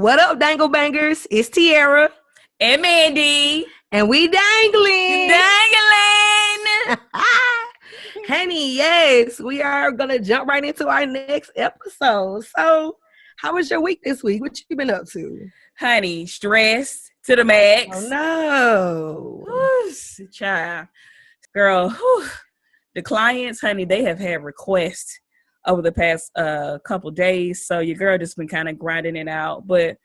What up, Dangle Bangers? It's Tiara and Mandy, and we Danglin. Honey, yes, we are gonna jump right into our next episode. So, how was your week this week? What you been up to? Honey, stress to the max. Oh no, child, girl. Whew. The clients, honey, they have had requests over the past couple days. So your girl just been kind of grinding it out. But,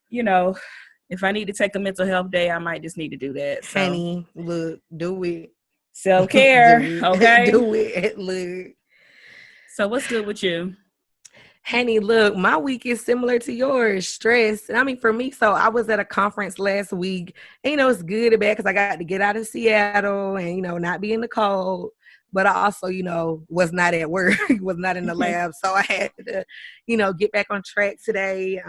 you know, if I need to take a mental health day, I might just need to do that. So. Honey, look, do it. Self-care, okay? Do it, look. So what's good with you? Honey, look, my week is similar to yours, stress. I mean, for me, so I was at a conference last week. And, it's good and bad because I got to get out of Seattle and, not be in the cold. But I also, was not at work, was not in the lab. So I had to, get back on track today,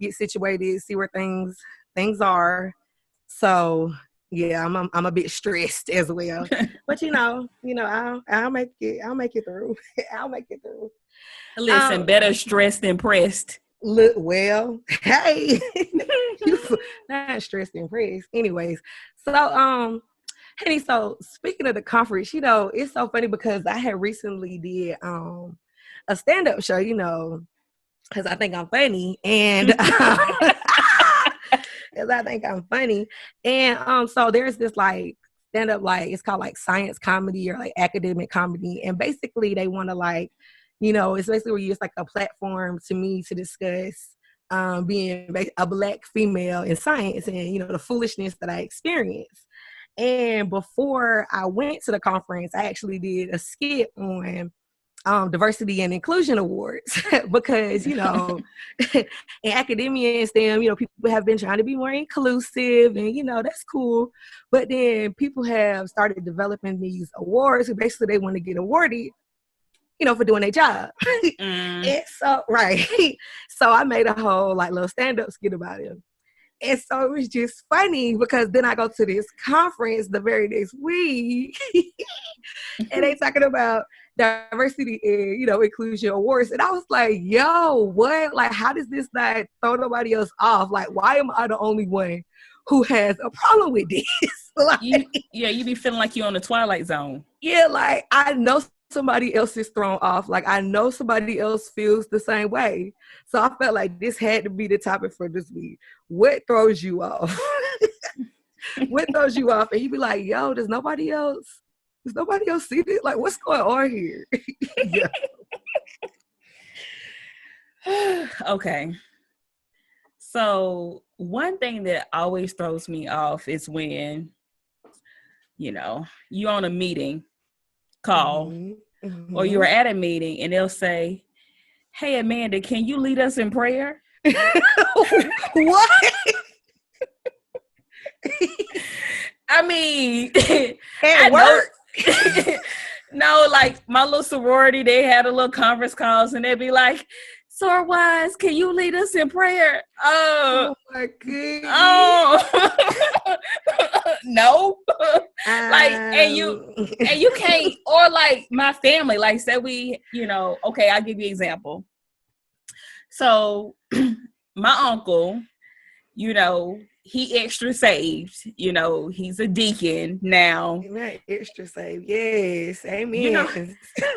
get situated, see where things are. So, yeah, I'm a bit stressed as well. But, I'll make it through. I'll make it through. Listen, better stressed than pressed. Look, well, hey, not stressed and pressed. Anyways, so, Honey, so speaking of the conference, it's so funny because I had recently did a stand-up show, because I think I'm funny. And because I think I'm funny. And so there's this like stand-up, like it's called like science comedy or like academic comedy. And basically they want to like, it's basically where you use like a platform to me to discuss being a Black female in science and, the foolishness that I experienced. And before I went to the conference, I actually did a skit on diversity and inclusion awards because, in academia and STEM, people have been trying to be more inclusive and, that's cool. But then people have started developing these awards who basically they want to get awarded, for doing their job. And so, right. So I made a whole like little stand-up skit about it. And so it was just funny because then I go to this conference the very next week and they talking about diversity and, inclusion awards. And I was like, yo, what? Like, how does this not throw nobody else off? Like, why am I the only one who has a problem with this? Like, you be feeling like you're on the Twilight Zone. Yeah, like, I know somebody else is thrown off. Like, I know somebody else feels the same way. So I felt like this had to be the topic for this week. What throws you off? What throws you off? And you be like, yo, does nobody else see this? Like, what's going on here? Okay. So one thing that always throws me off is when, you're on a meeting call or you're at a meeting and they'll say, hey, Amanda, can you lead us in prayer? What? I mean, at work. No, like my little sorority, they had a little conference calls and they'd be like, Sir Wise, can you lead us in prayer? Oh my goodness. Oh no. Like and you can't, or like my family, like say we, okay, I'll give you an example. So my uncle, he extra saved, he's a deacon now. Not extra saved, yes, amen.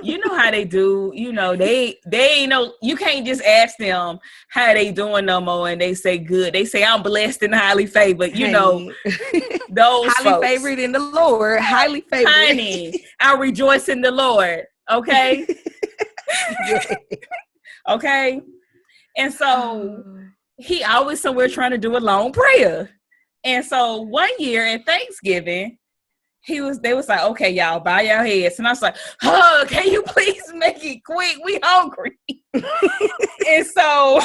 You know how they do, they ain't know, you can't just ask them how they doing no more and they say good. They say I'm blessed and highly favored, those highly folks. favored in the Lord, highly favored. Honey, I rejoice in the Lord, okay? Okay? And so he always somewhere trying to do a long prayer. And so one year at Thanksgiving, they was like, okay, y'all, bow your heads. And I was like, oh, can you please make it quick? We hungry. And so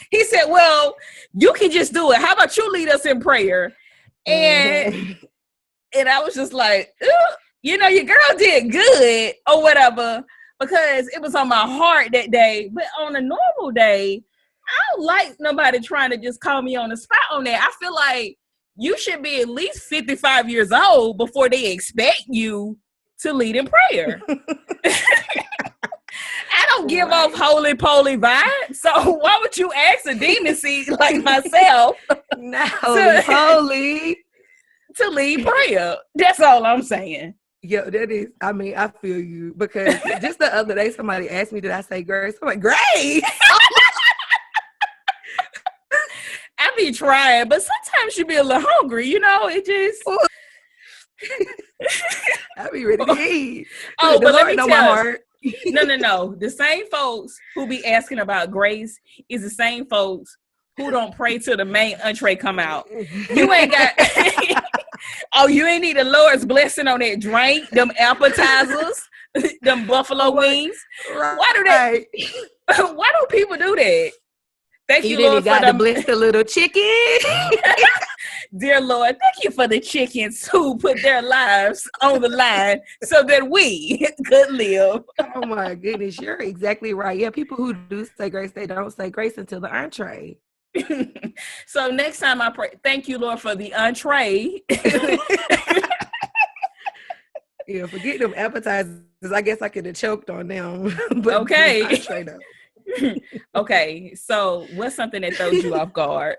he said, well, you can just do it. How about you lead us in prayer? And I was just like, your girl did good or whatever, because it was on my heart that day. But on a normal day, I don't like nobody trying to just call me on the spot on that. I feel like you should be at least 55 years old before they expect you to lead in prayer. I don't give off holy poly vibes. So why would you ask a demon seed like myself Not holy to lead prayer? That's all I'm saying. Yo, that is, I mean, I feel you, because just the other day somebody asked me, did I say grace? I'm like, grace? I be trying, but sometimes you be a little hungry, it just... I be ready to eat. Oh, but let me tell you. No. The same folks who be asking about grace is the same folks who don't pray till the main entree come out. You ain't got... you ain't need the Lord's blessing on that drink, them appetizers, them buffalo wings. Right. Why do people do that? Thank you, Lord, for to bless the little chicken. Dear Lord, thank you for the chickens who put their lives on the line so that we could live. Oh my goodness, you're exactly right. Yeah, people who do say grace, they don't say grace until the entree. So next time I pray, thank you, Lord, for the entree. Yeah, forget them appetizers. I guess I could have choked on them. But okay. The entree, though. Okay, so what's something that throws you off guard?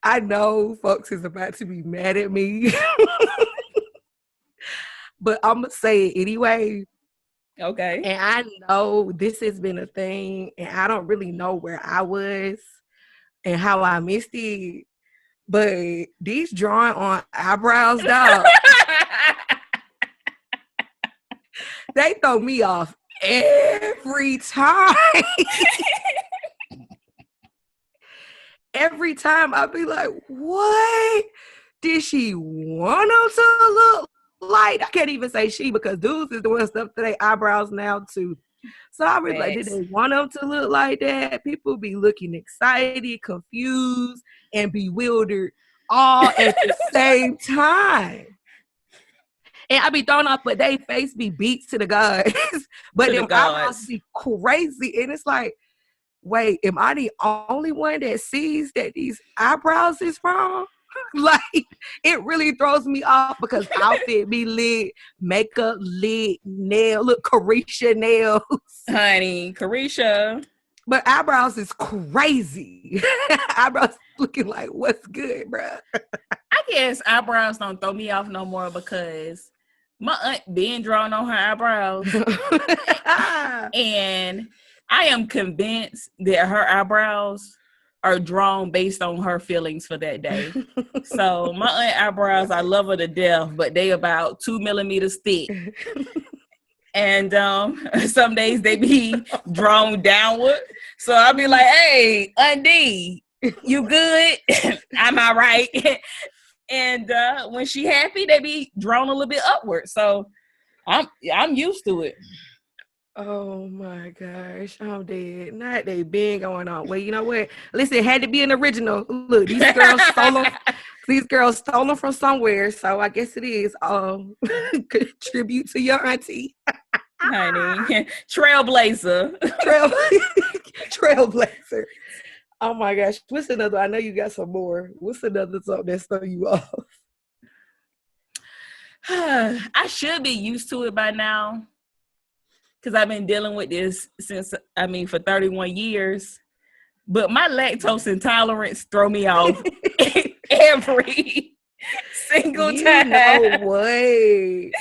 I know folks is about to be mad at me, but I'm gonna say it anyway. Okay. And I know this has been a thing, and I don't really know where I was and how I missed it, but these drawing on eyebrows, dog, they throw me off every time. Every time I be like, what? Did she want them to look like? I can't even say she, because dudes is doing stuff to their eyebrows now too. So I was like, did they want them to look like that? People be looking excited, confused, and bewildered all at the same time. And I be thrown off, but they face be beat to the gods. But them eyebrows be crazy. And it's like, wait, am I the only one that sees that these eyebrows is wrong? Like, it really throws me off, because outfit be lit, makeup lit, look, Carisha nails. Honey, Carisha. But eyebrows is crazy. Eyebrows looking like, what's good, bruh? I guess eyebrows don't throw me off no more, because my aunt been drawing on her eyebrows. And I am convinced that her eyebrows are drawn based on her feelings for that day. So my aunt eyebrows, I love her to death, but they about 2 millimeters thick. And some days they be drawn downward. So I'll be like, hey, Aunt D, you good? I'm all right. And when she happy, they be drawn a little bit upward. So I'm used to it. Oh my gosh, I'm dead. Not they been going on. Well, you know what? Listen, it had to be an original. Look, these girls stole them. These girls stole them from somewhere. So I guess it is contribute to your auntie. Honey, trailblazer. Trailblazer. Oh my gosh. What's another? I know you got some more. What's another something that throw you off? I should be used to it by now, because I've been dealing with this for 31 years. But my lactose intolerance throw me off every single time. You know what?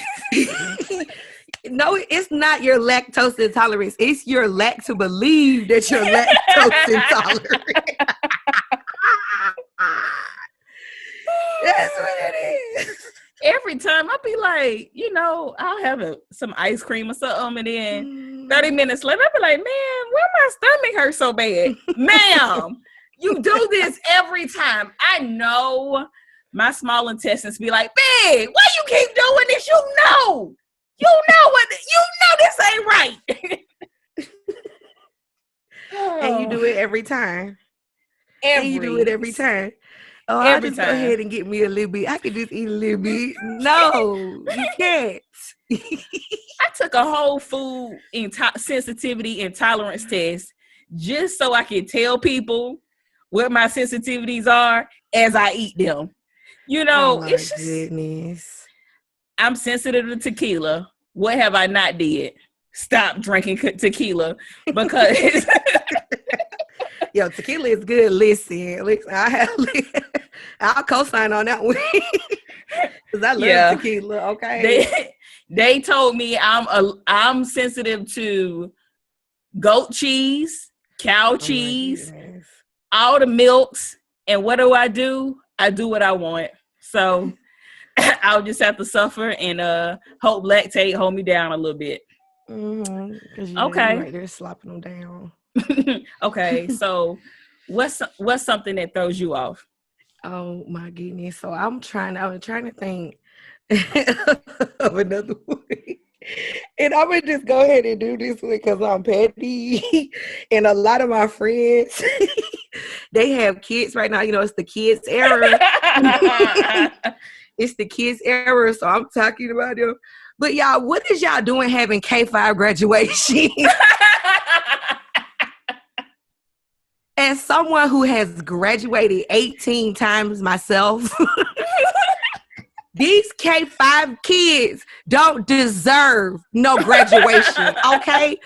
No, it's not your lactose intolerance. It's your lack to believe that you're lactose intolerant. That's what it is. Every time I'll be like, I'll have some ice cream or something, and then 30 minutes later, I'll be like, man, why my stomach hurts so bad? Ma'am, you do this every time. I know my small intestines be like, babe, why you keep doing this? This ain't right. And you do it every time. And you do it every time. Oh, every I'll just time. Go ahead and get me a little bit. I can just eat a little bit. No, you can't. I took a whole food sensitivity and tolerance test just so I can tell people what my sensitivities are as I eat them. It's just, goodness. I'm sensitive to tequila. What have I not did? stop drinking tequila because Yo, tequila is good. Listen, I'll co-sign on that one because I love tequila. Okay, they told me I'm sensitive to goat cheese, cow cheese, all the milks, and what do? I do what I want. So I'll just have to suffer and hope lactate hold me down a little bit. Mm-hmm. Okay, you're right there slapping them down. Okay, so what's something that throws you off? Oh my goodness! So I was trying to think of another way. And I'm gonna just go ahead and do this one because I'm petty. And a lot of my friends, they have kids right now. You know, it's the kids era. It's the kids era, so I'm talking about them. But y'all, what is y'all doing having K5 graduation? As someone who has graduated 18 times myself, these K5 kids don't deserve no graduation, okay?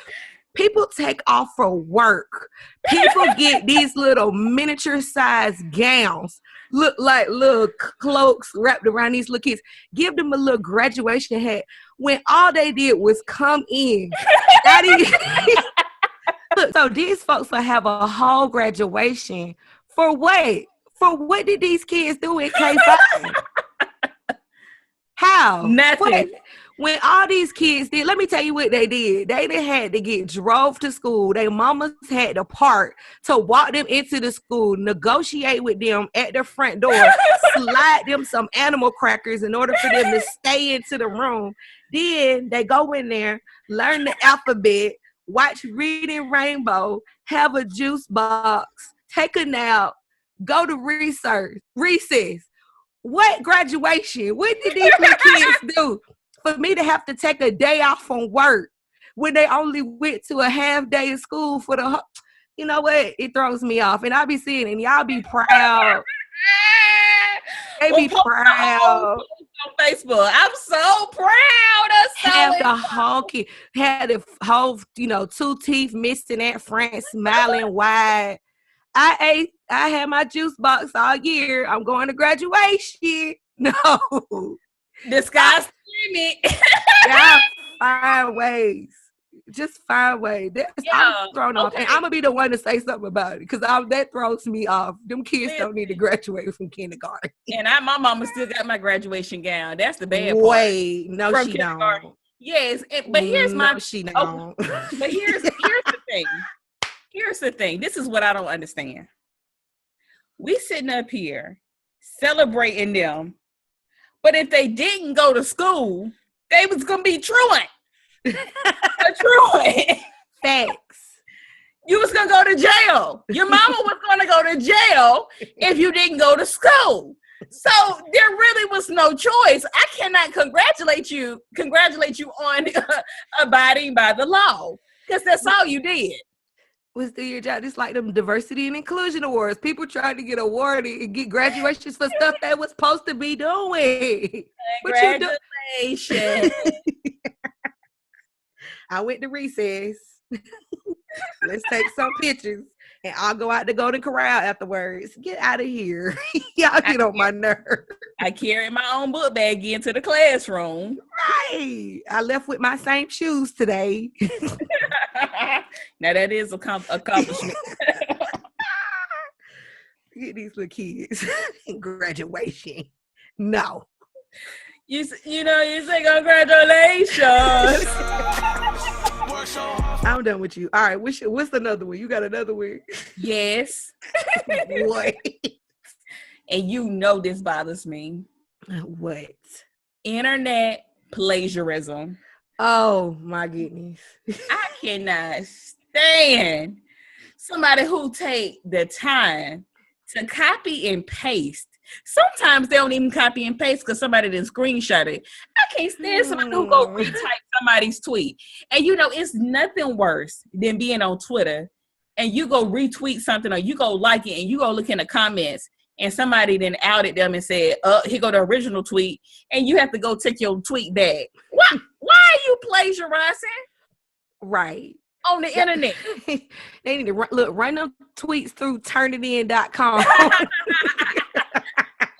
People take off for work. People get these little miniature-sized gowns, look like little cloaks wrapped around these little kids. Give them a little graduation hat when all they did was come in. Look, so these folks will have a whole graduation for what? For what did these kids do in K5? How? Nothing. When all these kids did, let me tell you what they did. They had to get drove to school. Their mamas had to park to walk them into the school, negotiate with them at the front door, slide them some animal crackers in order for them to stay into the room. Then they go in there, learn the alphabet, watch Reading Rainbow, have a juice box, take a nap, go to recess. What graduation? What did these little kids do for me to have to take a day off from work when they only went to a half day of school for the? You know what? It throws me off, and I be seeing, and y'all be proud. They be proud. On Facebook, I'm so proud of have the whole kid, had the whole, 2 teeth missing at front, smiling wide. I had my juice box all year. I'm going to graduation. No. The sky's the limit. Yeah, find ways. Just find ways. I'm thrown off. And I'm going to be the one to say something about it because that throws me off. Them kids don't need to graduate from kindergarten. And my mama still got my graduation gown. That's the bad part. Wait, no, she don't. Yes, but here's she don't. But here's the thing. Here's the thing. This is what I don't understand. We sitting up here celebrating them, but if they didn't go to school, they was gonna be truant. Truant. Facts. You was gonna go to jail. Your mama was gonna go to jail if you didn't go to school. So there really was no choice. I cannot congratulate you on abiding by the law because that's all you did. Was do your job. It's like them diversity and inclusion awards. People trying to get awarded and get graduations for stuff they was supposed to be doing. Congratulations. I went to recess. Let's take some pictures and I'll go out to Golden Corral afterwards. Get out of here. Y'all get on my nerve. I carried my own book bag into the classroom. Right. I left with my same shoes today. Now that is a accomplishment. Get these little kids in graduation. No. You say congratulations. I'm done with you. All right, what's another one? You got another one? Yes. What? And this bothers me. What? Internet plagiarism. Oh my goodness. I cannot stand somebody who take the time to copy and paste. Sometimes they don't even copy and paste because somebody didn't screenshot it. I can't stand somebody who go retype somebody's tweet. And it's nothing worse than being on Twitter and you go retweet something or you go like it and you go look in the comments and somebody then outed them and said, here go the original tweet, and you have to go take your tweet back. Why are you plagiarizing? Right. on the internet. They need to run them tweets through turnitin.com.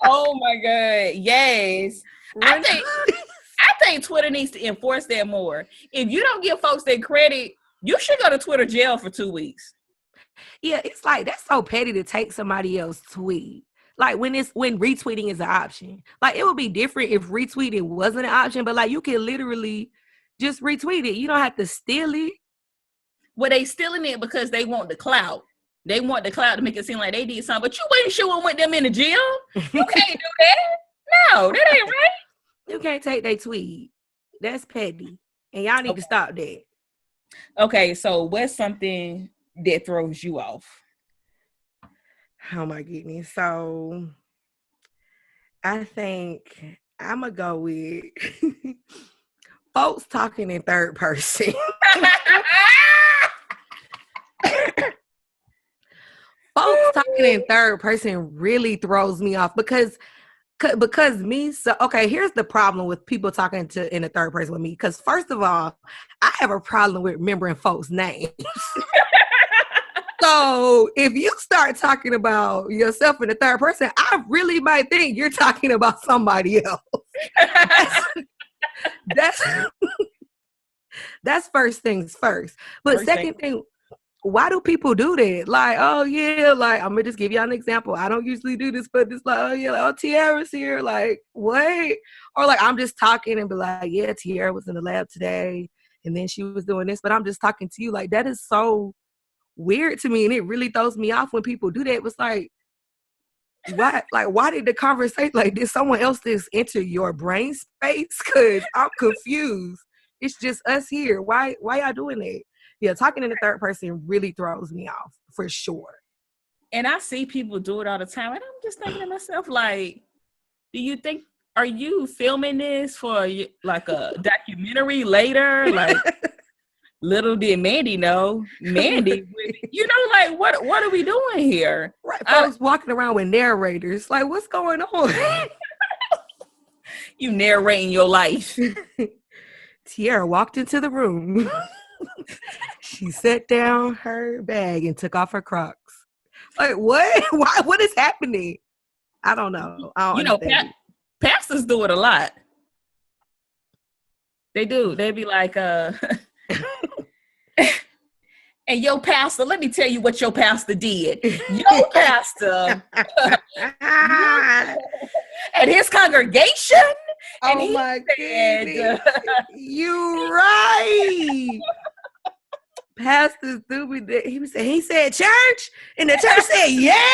Oh my God. Yes. Run I think Twitter needs to enforce that more. If you don't give folks their credit, you should go to Twitter jail for 2 weeks. Yeah, it's like that's so petty to take somebody else's tweet. Like when retweeting is an option. Like it would be different if retweeting wasn't an option, but like you can literally just retweet it. You don't have to steal it. Well, they stealing it because they want the clout. They want the clout to make it seem like they did something. But you ain't sure with them in the jail. You can't do that. No, that ain't right. You can't take their tweet. That's petty. And y'all need to stop that. Okay, so what's something that throws you off? Oh my goodness. So I think I'm going to go with folks talking in third person. Folks talking in third person really throws me off because me. So okay, here's the problem with people talking in the third person with me. Because first of all, I have a problem with remembering folks' names. So if you start talking about yourself in the third person, I really might think you're talking about somebody else. That's first things first. But second thing, why do people do that? Like, oh yeah, like I'm gonna just give y'all an example. I don't usually do this, but it's like, oh yeah, like, oh Tiara's here. Like, what? Or like I'm just talking and be like, yeah, Tiara was in the lab today, and then she was doing this, but I'm just talking to you. Like that is so weird to me, and it really throws me off when people do that. It was like, why? Like, why did the conversation? Like, did someone else just enter your brain space? Because I'm confused. It's just us here. Why y'all doing that? Yeah, talking in the third person really throws me off for sure. And I see people do it all the time, and I'm just thinking to myself, like, are you filming this for like a documentary later? Like, little did Mandy know. Mandy, like, what are we doing here? Right, folks walking around with narrators. Like, what's going on? You narrating your life. Tiara walked into the room. She set down her bag and took off her Crocs. Like, what? Why? What is happening? I don't know. Pastors do it a lot. They do. They be like, and your pastor, let me tell you what your pastor did. Your pastor at his congregation. Oh my goodness. You right. Pastor stupid. He said church, and the church said yeah.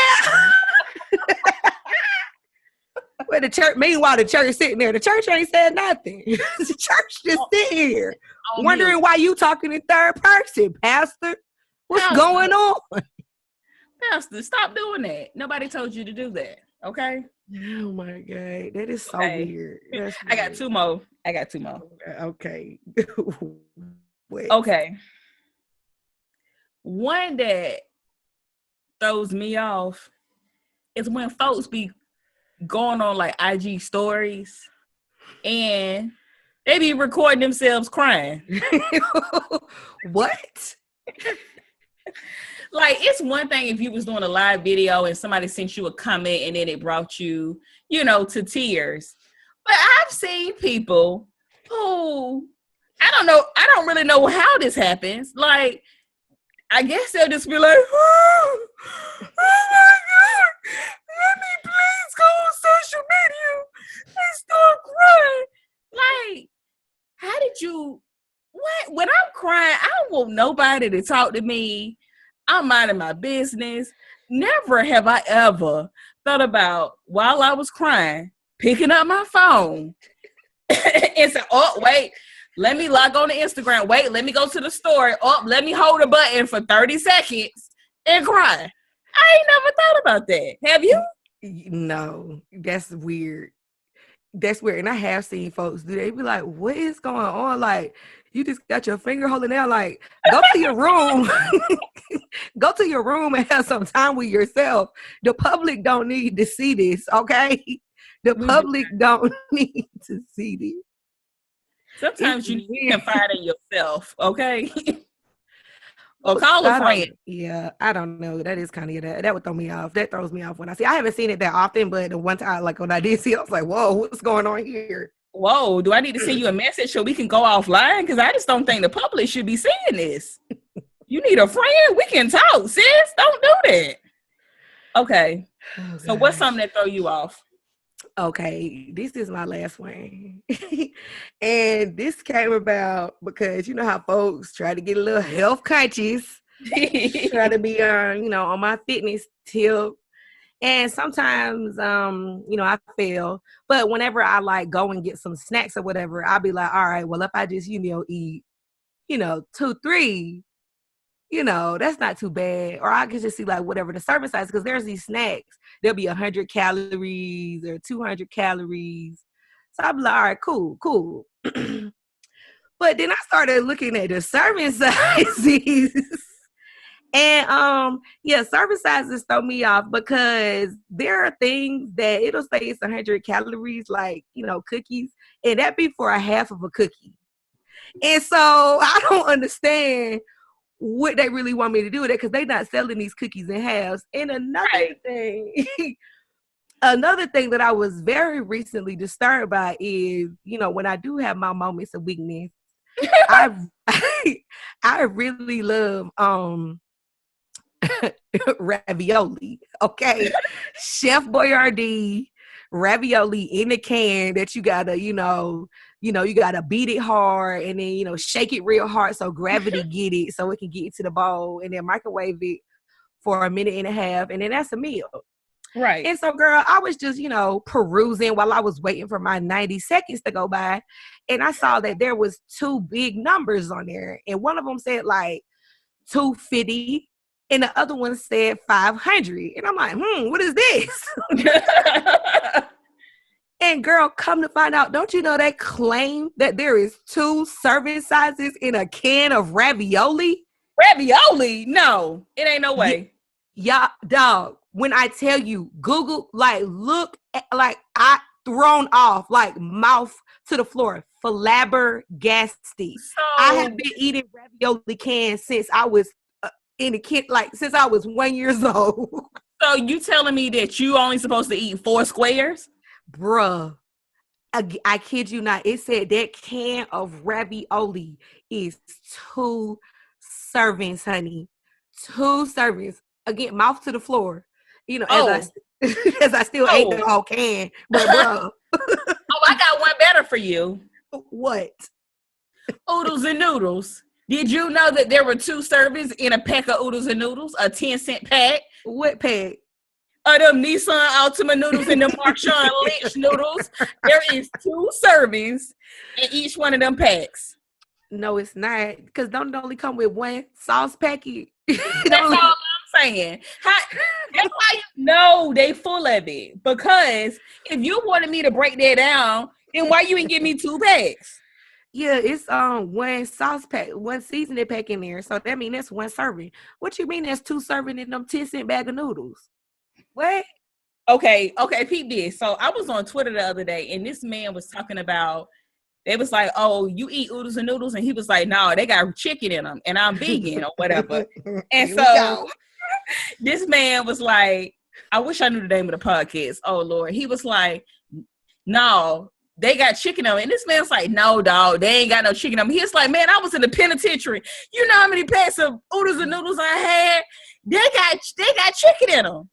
But meanwhile, the church sitting there. The church ain't said nothing. The church just sitting here, wondering why you talking in third person, Pastor. What's going on? Pastor, stop doing that. Nobody told you to do that. Okay. Oh my God, that is so weird. I got two more. Okay. Okay. One that throws me off is when folks be going on like IG stories and they be recording themselves crying. What? Like, it's one thing if you was doing a live video and somebody sent you a comment and then it brought you, to tears. But I've seen people who, I don't really know how this happens. Like, I guess they'll just be like, oh my God, let me please go on social media and start crying. Like, how did you, what? When I'm crying, I don't want nobody to talk to me. I'm minding my business. Never have I ever thought about, while I was crying, picking up my phone and say, oh, wait, let me log on to Instagram. Wait, let me go to the story. Oh, let me hold a button for 30 seconds and cry. I ain't never thought about that. Have you? No, that's weird. That's weird. And I have seen folks do that. They be like, what is going on? Like, you just got your finger holding out. Like, go to your room. Go to your room and have some time with yourself. The public don't need to see this, okay? The public don't need to see this. Sometimes you need to confide in yourself, okay? Or Well, call a friend. Yeah, I don't know. That is kind of that would throw me off. That throws me off when I see. I haven't seen it that often, but the one time, like when I did see it, I was like, "Whoa, what's going on here?" Whoa, do I need to send you a message so we can go offline? Because I just don't think the public should be seeing this. You need a friend? We can talk, sis. Don't do that. Okay. Oh, so what's something that throw you off? Okay, this is my last one. And this came about because you know how folks try to get a little health conscious, try to be on my fitness tip. And sometimes I fail. But whenever I like go and get some snacks or whatever, I'll be like, all right, well, if I just, eat, 2, 3, that's not too bad. Or I can just see like whatever the serving size, because there's these snacks. There'll be 100 calories or 200 calories. So I'll be like, all right, cool. But then I started looking at the serving sizes. And serving sizes throw me off because there are things that it'll say it's 100 calories, like, cookies, and that be for a half of a cookie. And so I don't understand what they really want me to do with it, because they're not selling these cookies in halves. And another thing that I was very recently disturbed by is, when I do have my moments of weakness, I really love ravioli. Okay. Chef Boyardee ravioli in a can that you gotta, you gotta beat it hard and then, shake it real hard so gravity get it so it can get into the bowl, and then microwave it for a minute and a half, and then that's a meal. Right. And so, girl, I was just, perusing while I was waiting for my 90 seconds to go by, and I saw that there was 2 big numbers on there, and one of them said like 250 and the other one said 500. And I'm like, what is this? And girl, come to find out, don't you know they claim that there is 2 serving sizes in a can of ravioli? Ravioli? No, it ain't no way. Yeah, dog. When I tell you, Google, like, look, like, I thrown off, like, mouth to the floor, flabbergasted. I have been eating ravioli cans since I was in a kid, like since I was 1 year old. So you telling me that you only supposed to eat 4 squares? Bruh, I kid you not. It said that can of ravioli is 2 servings, honey. 2 servings. Again, mouth to the floor. As I still ate the whole can. But bruh. I got one better for you. What? Oodles and noodles. Did you know that there were 2 servings in a pack of oodles and noodles? A 10-cent pack? What pack? Them Nissan Altima noodles and the Marshawn Lynch noodles. There is 2 servings in each one of them packs. No, it's not. Because don't it only come with 1 sauce packet? That's all I'm saying. That's why you know they full of it. Because if you wanted me to break that down, then why you ain't give me 2 packs? Yeah, it's 1 sauce pack, 1 seasoning pack in there. So that means that's 1 serving. What you mean there's 2 serving in them 10-cent bag of noodles? What? Okay, peep this. So I was on Twitter the other day, and this man was talking about, they was like, oh, you eat oodles and noodles? And he was like, no, they got chicken in them, and I'm vegan or whatever. And so this man was like, I wish I knew the name of the podcast. Oh, Lord. He was like, no, they got chicken on it. And this man's like, no, dog, they ain't got no chicken on me. He's like, man, I was in the penitentiary. You know how many packs of oodles and noodles I had? They got chicken in them.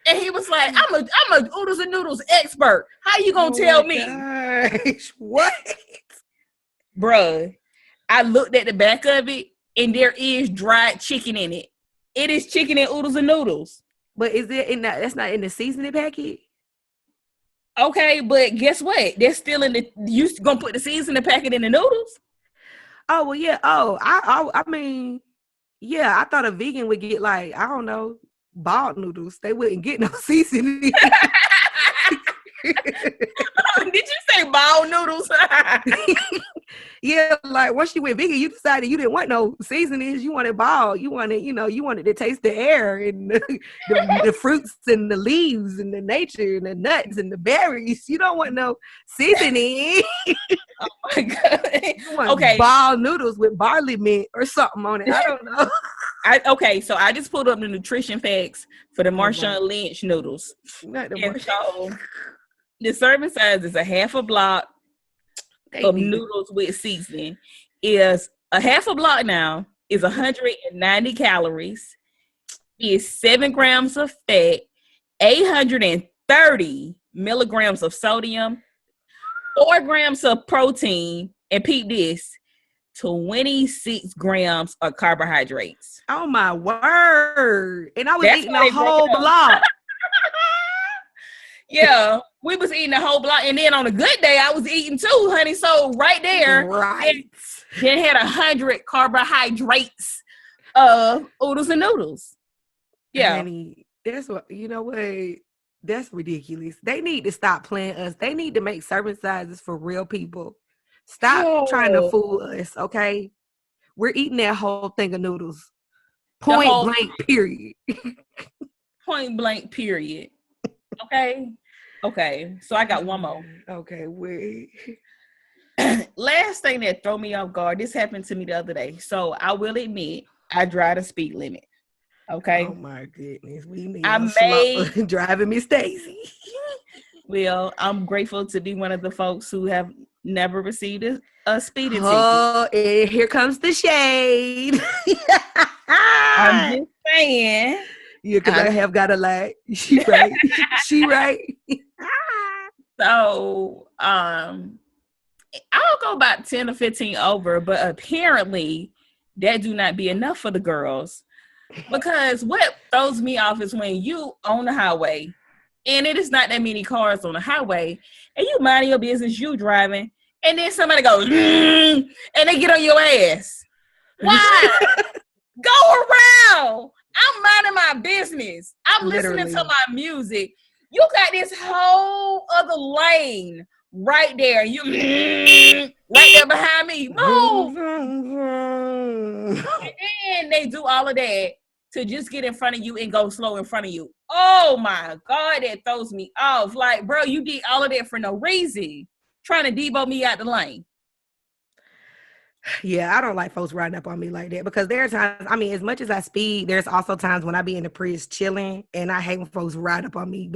And he was like, I'm a oodles and noodles expert. How you gonna tell me? Gosh. What? Bruh, I looked at the back of it, and there is dried chicken in it. It is chicken and oodles and noodles. But is it in that's not in the seasoning packet? Okay, but guess what? They're still in the. You gonna put the seasoning packet in the noodles? Oh well, yeah. Oh, I mean, yeah. I thought a vegan would get like, I don't know, bald noodles. They wouldn't get no seasoning. Did you say get ball noodles. Yeah, like once you went vegan, you decided you didn't want no seasonings. You wanted ball. You wanted, you wanted to taste the air and the fruits and the leaves and the nature and the nuts and the berries. You don't want no seasoning. Oh my God. You want ball noodles with barley mint or something on it. I don't know. So I just pulled up the nutrition facts for the Marshawn Lynch noodles. So the serving size is a half a block of noodles with seasoning. Is a half a block now is 190 calories, is 7 grams of fat, 830 milligrams of sodium, 4 grams of protein, and peep this, 26 grams of carbohydrates. Oh my word. And I was eating a whole block. Yeah, we was eating a whole block, and then on a good day, I was eating too, honey. So right there, then had 100 carbohydrates of oodles and noodles. Yeah, honey, that's what that's ridiculous. They need to stop playing us. They need to make serving sizes for real people. Stop trying to fool us, okay? We're eating that whole thing of noodles. Point blank, period. Point blank, period. Okay. So I got one more. Okay, wait. Last thing that threw me off guard, this happened to me the other day. So I will admit, I drive the speed limit. Okay. Oh my goodness. I driving Miss Stacy. Well, I'm grateful to be one of the folks who have never received a speeding ticket. Oh, and here comes the shade. I'm just saying. Yeah, because I have got a lie. She right. She right. So, I'll go about 10 or 15 over, but apparently that do not be enough for the girls. Because what throws me off is when you on the highway and it is not that many cars on the highway and you mind your business, you driving, and then somebody goes, and they get on your ass. Why? Go around. I'm minding my business. I'm listening to my music. You got this whole other lane right there. You right there behind me. Move. And then they do all of that to just get in front of you and go slow in front of you. Oh my God, that throws me off. Like, bro, you did all of that for no reason. Trying to debo me out the lane. Yeah, I don't like folks riding up on me like that because there are times, as much as I speed, there's also times when I be in the Prius chilling and I hate when folks ride up on me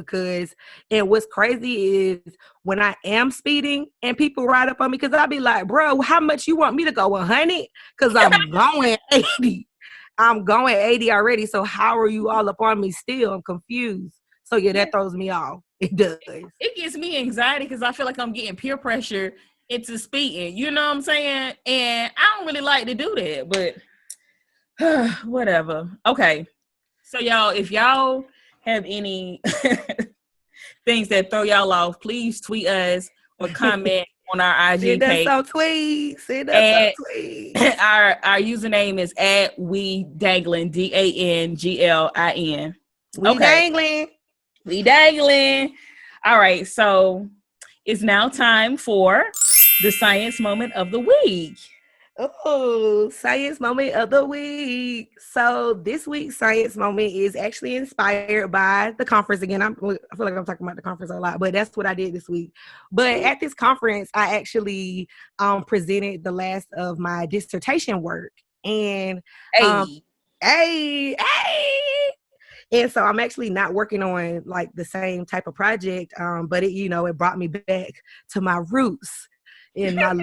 and what's crazy is when I am speeding and people ride up on me because I be like, bro, how much you want me to go, 100? Because I'm going 80. I'm going 80 already. So how are you all up on me still? I'm confused. So yeah, that throws me off. It does. It gives me anxiety because I feel like I'm getting peer pressure into speeding. You know what I'm saying? And I don't really like to do that, but whatever. Okay. So y'all, if y'all have any things that throw y'all off, please tweet us or comment on our IG page. Send us some tweets. Our username is @WeDanglin, DANGLIN. We dangling. All right, so it's now time for the science moment of the week. Oh, science moment of the week. So this week's science moment is actually inspired by the conference. Again, I feel like I'm talking about the conference a lot, but that's what I did this week. But at this conference, I actually presented the last of my dissertation work. And and so I'm actually not working on like the same type of project, but it brought me back to my roots and my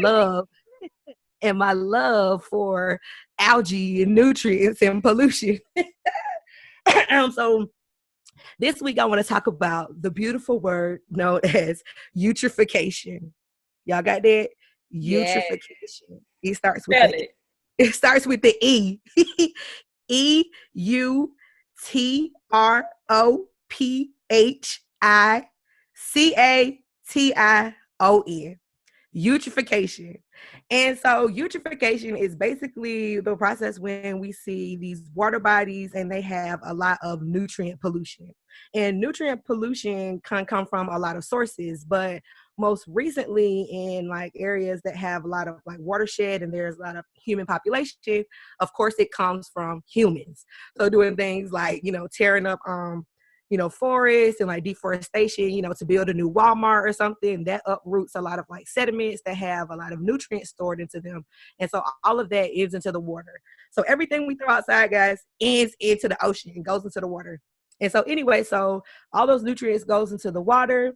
love for algae and nutrients and pollution. So this week I want to talk about the beautiful word known as eutrophication. Y'all got that? Eutrophication. It starts with it starts with the E. EUTROPHICATION. Eutrophication. And so eutrophication is basically the process when we see these water bodies and they have a lot of nutrient pollution. And nutrient pollution can come from a lot of sources, but most recently in like areas that have a lot of like watershed and there's a lot of human population, of course it comes from humans. So doing things like, tearing up forests and like deforestation, to build a new Walmart or something, that uproots a lot of like sediments that have a lot of nutrients stored into them. And so all of that ends into the water. So everything we throw outside, guys, ends into the ocean and goes into the water. And so anyway, so all those nutrients goes into the water,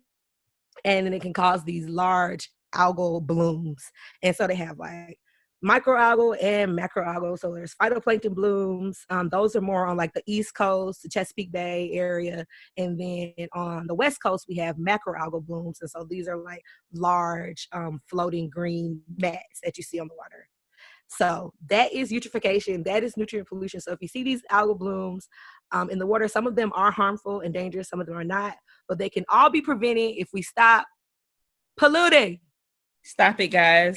and then it can cause these large algal blooms. And so they have like microalgal and macroalgal. So there's phytoplankton blooms. Those are more on like the East Coast, the Chesapeake Bay area. And then on the West Coast, we have macroalgal blooms. And so these are like large floating green mats that you see on the water. So that is eutrophication. That is nutrient pollution. So if you see these algal blooms in the water, some of them are harmful and dangerous. Some of them are not. But they can all be prevented if we stop polluting. Stop it, guys.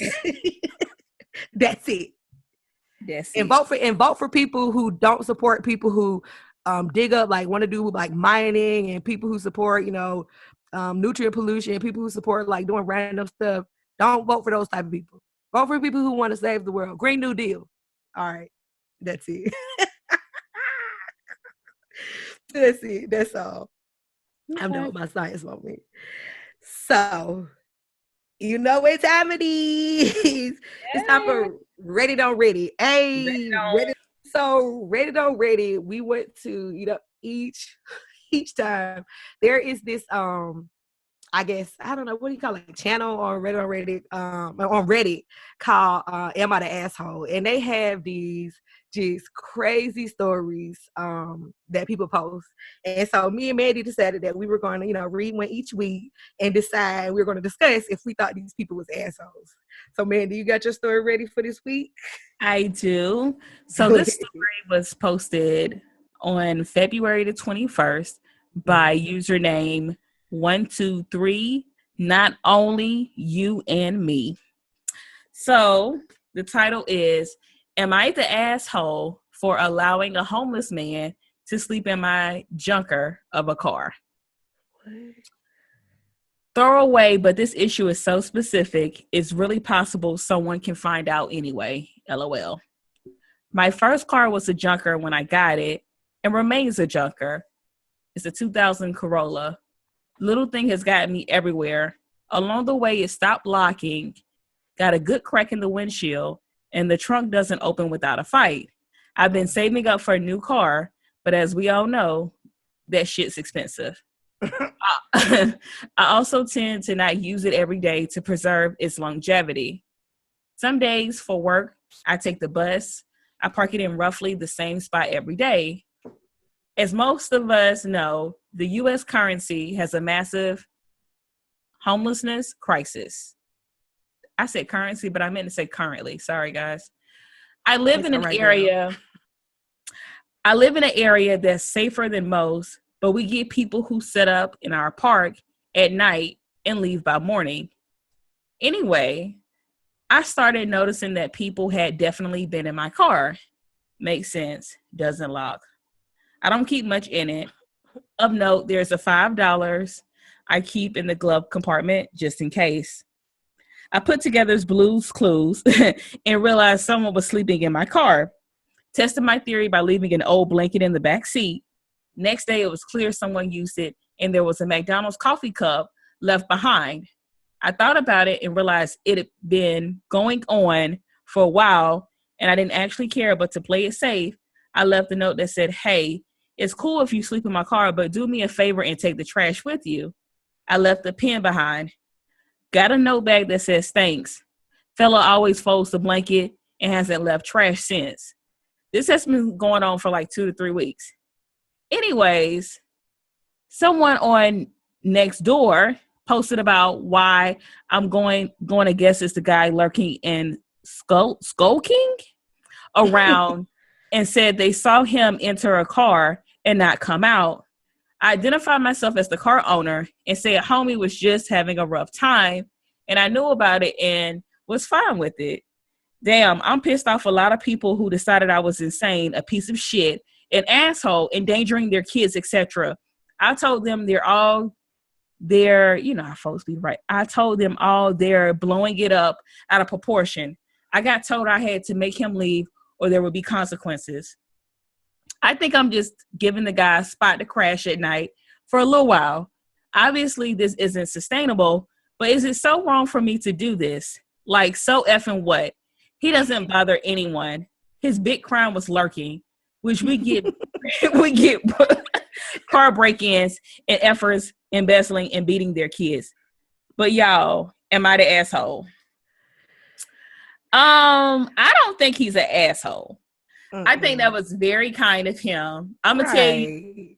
That's it. That's and it. Vote for people who don't support people who dig up, like want to do like mining, and people who support, nutrient pollution, people who support like doing random stuff. Don't vote for those type of people. Vote for people who want to save the world. Green New Deal. All right. That's it. That's it. That's all. Okay. I'm done with my science moment. So, you know what time it is. Yay. It's time for Ready Don't Ready. Hey, Ready Don't Ready. We went to, each time there is this I guess, I don't know, what do you call it, channel on Reddit, on Reddit called Am I the Asshole? And they have these just crazy stories that people post. And so me and Mandy decided that we were going to, read one each week and decide we were going to discuss if we thought these people was assholes. So Mandy, you got your story ready for this week? I do. So this story was posted on February the 21st by username 123, not only you and me. So the title is, Am I the asshole for allowing a homeless man to sleep in my junker of a car? What? Throw away, but this issue is so specific, it's really possible someone can find out anyway. LOL. My first car was a junker when I got it and remains a junker. It's a 2000 Corolla. Little thing has gotten me everywhere. Along the way, it stopped locking, got a good crack in the windshield, and the trunk doesn't open without a fight. I've been saving up for a new car, but as we all know, that shit's expensive. I also tend to not use it every day to preserve its longevity. Some days for work, I take the bus. I park it in roughly the same spot every day. As most of us know, the U.S. currency has a massive homelessness crisis. I said currency, but I meant to say currently. Sorry, guys. I live in an area that's safer than most, but we get people who set up in our park at night and leave by morning. Anyway, I started noticing that people had definitely been in my car. Makes sense. Doesn't lock. I don't keep much in it. Of note, there's a $5 I keep in the glove compartment just in case. I put together Blue's Clues and realized someone was sleeping in my car. Tested my theory by leaving an old blanket in the back seat. Next day, it was clear someone used it, and there was a McDonald's coffee cup left behind. I thought about it and realized it had been going on for a while, and I didn't actually care, but to play it safe, I left a note that said, hey, it's cool if you sleep in my car, but do me a favor and take the trash with you. I left the pen behind. Got a note bag that says, thanks. Fella always folds the blanket and hasn't left trash since. This has been going on for like 2 to 3 weeks. Anyways, someone on Nextdoor posted about why I'm going to guess it's the guy lurking and skulking around and said they saw him enter a car and not come out. I identified myself as the car owner and said homie was just having a rough time, and I knew about it and was fine with it. Damn, I'm pissed off a lot of people who decided I was insane, a piece of shit, an asshole, endangering their kids, etc. I told them they're all they're, you know how folks be, right? I told them all they're blowing it up out of proportion. I got told I had to make him leave or there would be consequences. I think I'm just giving the guy a spot to crash at night for a little while. Obviously, this isn't sustainable, but is it so wrong for me to do this? Like, so effing what? He doesn't bother anyone. His big crime was lurking, which we get we get car break-ins and efforts embezzling and beating their kids. But y'all, am I the asshole? I don't think he's an asshole. I think that was very kind of him. I'm gonna tell you,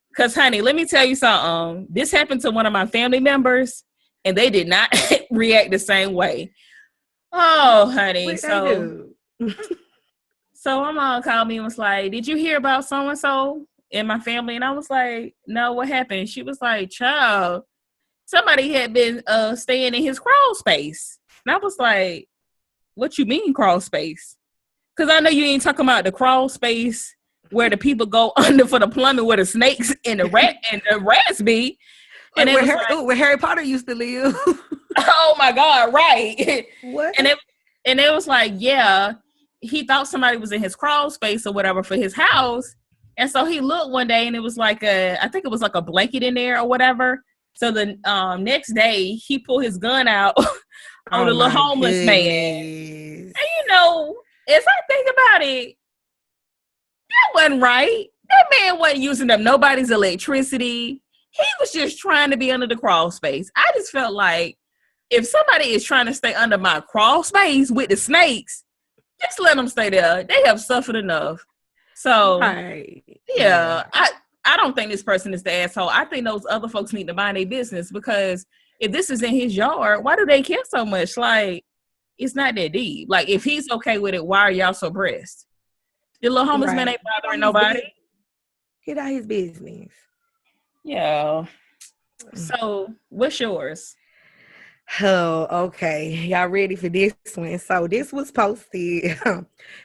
because honey, let me tell you something. This happened to one of my family members, and they did not react the same way. Oh, honey, so my mom called me and was like, "Did you hear about so and so in my family?" And I was like, "No, what happened?" She was like, "Child, somebody had been staying in his crawl space." And I was like, "What you mean crawl space?" Because I know you ain't talking about the crawl space where the people go under for the plumbing, where the snakes and the rats be. And where Harry Potter used to live. Oh my God, right. What? And it was like, yeah, he thought somebody was in his crawl space or whatever for his house. And so he looked one day and it was like I think it was like a blanket in there or whatever. So the next day he pulled his gun out on the little homeless man. And you know, if I think about it, that wasn't right. That man wasn't using up nobody's electricity. He was just trying to be under the crawl space. I just felt like if somebody is trying to stay under my crawl space with the snakes, just let them stay there. They have suffered enough. So, yeah, I don't think this person is the asshole. I think those other folks need to mind their business, because if this is in his yard, why do they care so much? Like, it's not that deep. Like, if he's okay with it, why are y'all so pressed? The little homeless man ain't bothering nobody. Get out his business. Yeah. So, what's yours? Oh, okay. Y'all ready for this one? So this was posted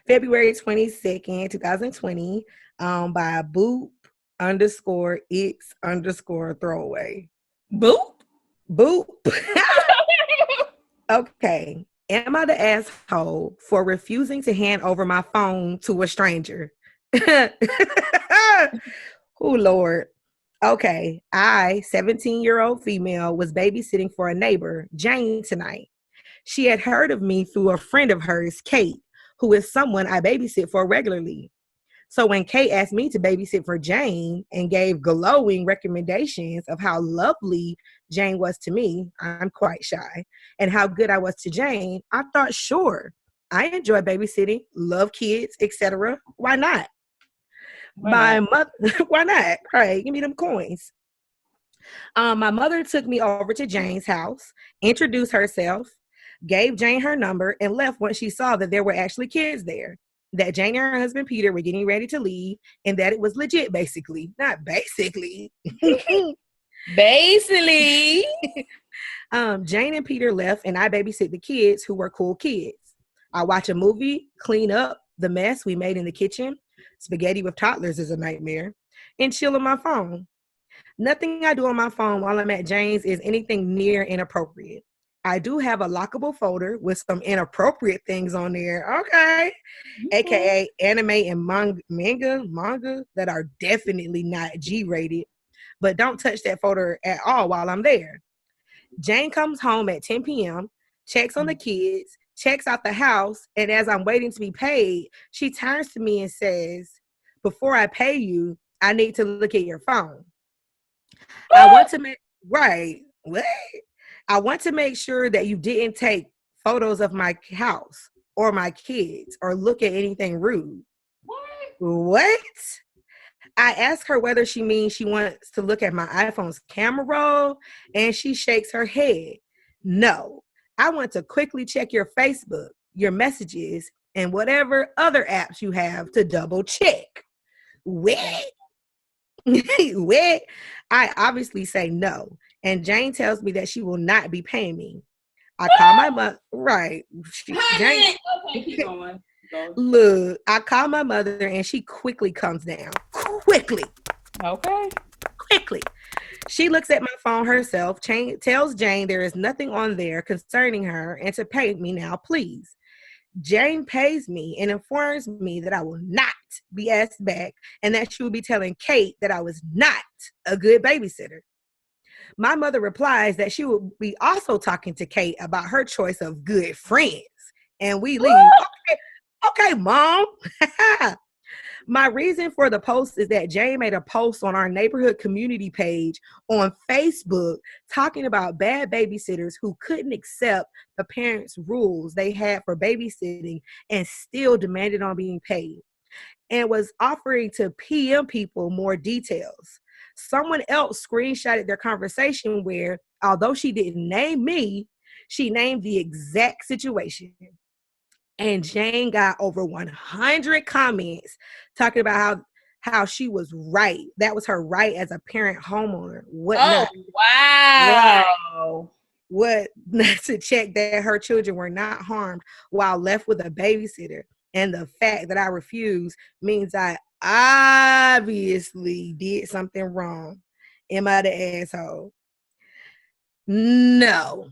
February 22nd, 2020 by boop_it's_throwaway. Boop? Boop. Okay. Am I the asshole for refusing to hand over my phone to a stranger? Oh, Lord. Okay, I, 17-year-old female, was babysitting for a neighbor, Jane, tonight. She had heard of me through a friend of hers, Kate, who is someone I babysit for regularly. So when Kate asked me to babysit for Jane and gave glowing recommendations of how lovely Jane was to me, I'm quite shy, and how good I was to Jane, I thought, sure, I enjoy babysitting, love kids, etc. Why not? My mother, why not? Right, give me them coins. My mother took me over to Jane's house, introduced herself, gave Jane her number, and left once she saw that there were actually kids there. That Jane and her husband Peter were getting ready to leave, and that it was legit, basically. Not basically. Basically. Jane and Peter left, and I babysit the kids, who were cool kids. I watch a movie, clean up the mess we made in the kitchen. Spaghetti with toddlers is a nightmare. And chill on my phone. Nothing I do on my phone while I'm at Jane's is anything near inappropriate. I do have a lockable folder with some inappropriate things on there. Okay. AKA anime and manga that are definitely not G-rated. But don't touch that folder at all while I'm there. Jane comes home at 10 p.m., checks on the kids, checks out the house, and as I'm waiting to be paid, she turns to me and says, "Before I pay you, I need to look at your phone." I want to make what? I want to make sure that you didn't take photos of my house or my kids or look at anything rude. What? I ask her whether she means she wants to look at my iPhone's camera roll, and she shakes her head. No, I want to quickly check your Facebook, your messages, and whatever other apps you have to double check. What? What? I obviously say no, and Jane tells me that she will not be paying me. I call my mother. Right. Jane, keep going. Look, I call my mother and she quickly comes down. Quickly. Okay. Quickly. She looks at my phone herself, tells Jane there is nothing on there concerning her and to pay me now, please. Jane pays me and informs me that I will not be asked back and that she will be telling Kate that I was not a good babysitter. My mother replies that she will be also talking to Kate about her choice of good friends. And we leave. Okay, Mom. My reason for the post is that Jane made a post on our neighborhood community page on Facebook talking about bad babysitters who couldn't accept the parents' rules they had for babysitting and still demanded on being paid, and was offering to PM people more details. Someone else screenshotted their conversation where, although she didn't name me, she named the exact situation. And Jane got over 100 comments talking about how she was right. That was her right as a parent homeowner. Wow. Right. What to check that her children were not harmed while left with a babysitter. And the fact that I refused means I obviously did something wrong. Am I the asshole? No.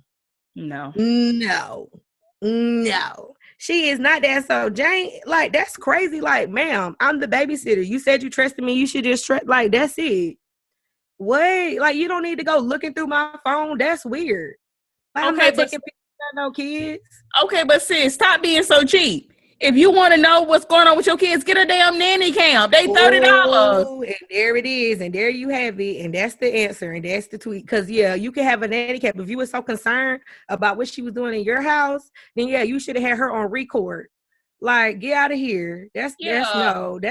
She is not that. So Jane, like, that's crazy. Like, ma'am, I'm the babysitter. You said you trusted me. You should just trust. Like, that's it. Wait, like, you don't need to go looking through my phone. That's weird. Like, I'm not taking pictures of no kids. Okay, but sis, stop being so cheap. If you want to know what's going on with your kids, get a damn nanny cam. They $30. Oh, and there it is, and there you have it, and that's the answer, and that's the tweet. Because yeah, you can have a nanny cam. If you were so concerned about what she was doing in your house, then yeah, you should have had her on record. Like, get out of here. That's weird. I'm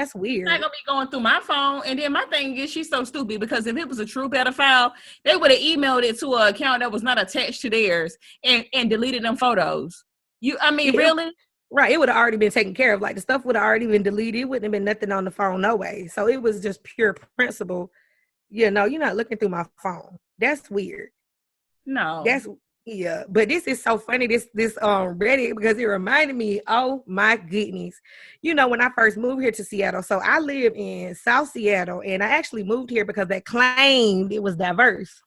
not gonna be going through my phone. And then my thing is, she's so stupid because if it was a true pedophile, they would have emailed it to an account that was not attached to theirs and deleted them photos. Really? Right, it would have already been taken care of. Like, the stuff would have already been deleted. It wouldn't have been nothing on the phone, no way. So it was just pure principle. You know, you're not looking through my phone. That's weird. No. Yeah. But this is so funny, this Reddit, because it reminded me, oh my goodness. You know, when I first moved here to Seattle, so I live in South Seattle, and I actually moved here because they claimed it was diverse.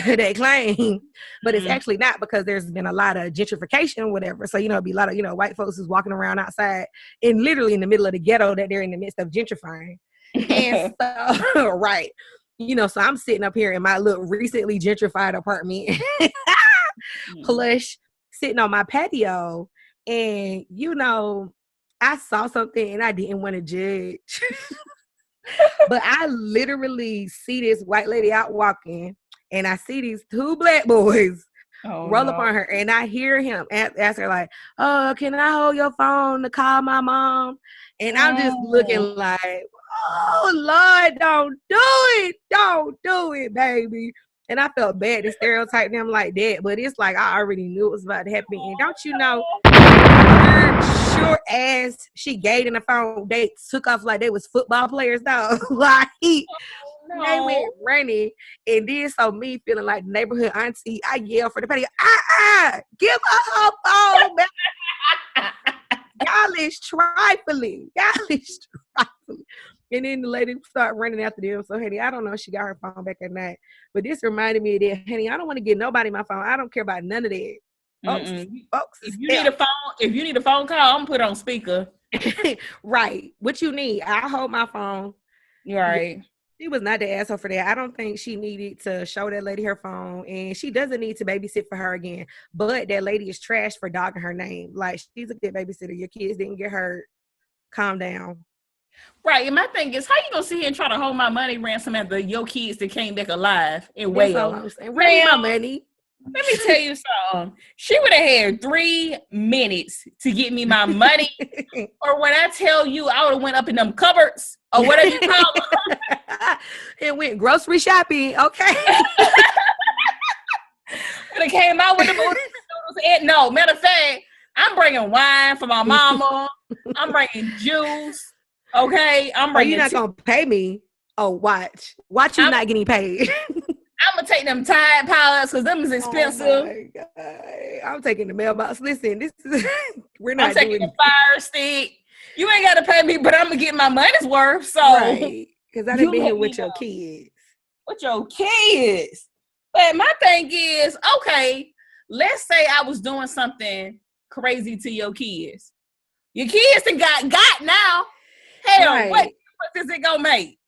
They claim, but it's actually not, because there's been a lot of gentrification or whatever. So, you know, it'd be a lot of, you know, white folks who's walking around outside and literally in the middle of the ghetto that they're in the midst of gentrifying. And so, right. You know, so I'm sitting up here in my little recently gentrified apartment, plush, sitting on my patio. And, you know, I saw something and I didn't want to judge. But I literally see this white lady out walking, and I see these two black boys roll up on her, and I hear him ask her like, "Oh, can I hold your phone to call my mom?" And I'm just looking like, "Oh Lord, don't do it, baby." And I felt bad to stereotype them like that, but it's like I already knew it was about to happen. And don't you know, sure as she gave in the phone, they took off like they was football players, though. Like, they went running, and then so me feeling like neighborhood auntie, I yelled for the patio, give her phone back. Y'all is trifling. And then the lady started running after them. So, honey, I don't know if she got her phone back or not. But this reminded me of that. Honey, I don't want to get nobody my phone. I don't care about none of that. Folks, if you need a phone call, I'm gonna put it on speaker. Right. What you need? I'll hold my phone. Right. She was not the asshole for that. I don't think she needed to show that lady her phone, and she doesn't need to babysit for her again. But that lady is trash for dogging her name. Like, she's a good babysitter. Your kids didn't get hurt. Calm down. Right. And my thing is, how you gonna sit here and try to hold my money ransom after your kids that came back alive in Wales? Bring my money. Let me tell you something. She would have had 3 minutes to get me my money. Or when I tell you, I would have went up in them cupboards or whatever you call them. It went grocery shopping. Okay. When it came out with the noodles. No, matter of fact, I'm bringing wine for my mama. I'm bringing juice. Okay. You're not going to pay me. Oh, watch you not getting paid. I'm gonna take them Tide Pods because them is expensive. Oh my God. I'm taking the mailbox. Listen, we're not. I'm taking the Fire Stick. You ain't gotta pay me, but I'm gonna get my money's worth. So, right, because I done been here with your kids. with your kids. But my thing is, okay, let's say I was doing something crazy to your kids. Your kids done got now. Hell, Right. what difference is it gonna make?